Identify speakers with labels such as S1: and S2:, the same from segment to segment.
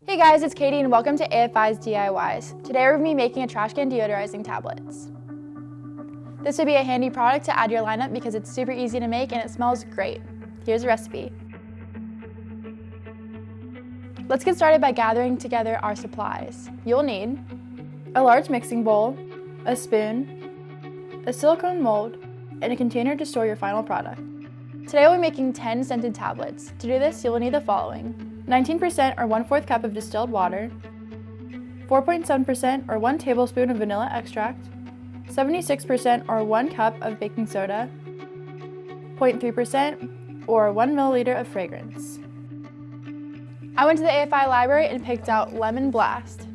S1: Hey guys, it's Katie and welcome to AFI's DIYs. Today we're going to be making a trash can deodorizing tablets. This would be a handy product to add to your lineup because it's super easy to make and it smells great. Here's a recipe. Let's get started by gathering together our supplies. You'll need a large mixing bowl, a spoon, a silicone mold, and a container to store your final product. Today we'll be making 10 scented tablets. To do this, you will need the following: 19% or 1/4 cup of distilled water, 4.7% or 1 tablespoon of vanilla extract, 76% or 1 cup of baking soda, 0.3% or 1 milliliter of fragrance. I went to the AFI library and picked out Lemon Blast.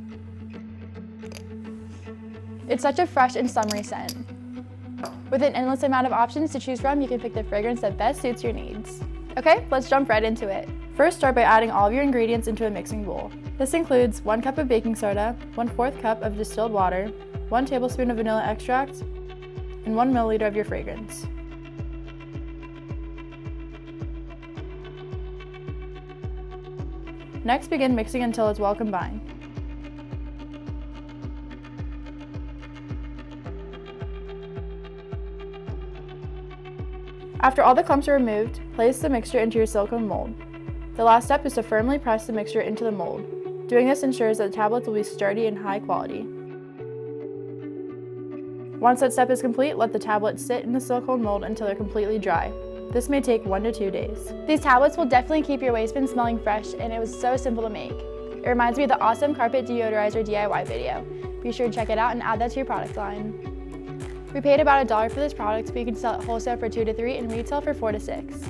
S1: It's such a fresh and summery scent. With an endless amount of options to choose from, you can pick the fragrance that best suits your needs. Okay, let's jump right into it. First, start by adding all of your ingredients into a mixing bowl. This includes 1 cup of baking soda, 1/4 cup of distilled water, 1 tablespoon of vanilla extract, and 1 milliliter of your fragrance. Next, begin mixing until it's well combined. After all the clumps are removed, place the mixture into your silicone mold. The last step is to firmly press the mixture into the mold. Doing this ensures that the tablets will be sturdy and high quality. Once that step is complete, let the tablets sit in the silicone mold until they're completely dry. This may take 1 to 2 days. These tablets will definitely keep your waste bin smelling fresh, and it was so simple to make. It reminds me of the awesome carpet deodorizer DIY video. Be sure to check it out and add that to your product line. We paid about $1 for this product, but you can sell it wholesale for 2 to 3 and retail for 4 to 6.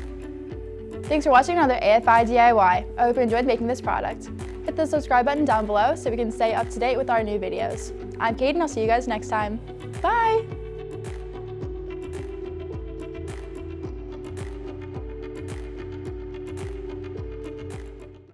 S1: Thanks for watching another AFI DIY. I hope you enjoyed making this product. Hit the subscribe button down below so we can stay up to date with our new videos. I'm Kate and I'll see you guys next time. Bye!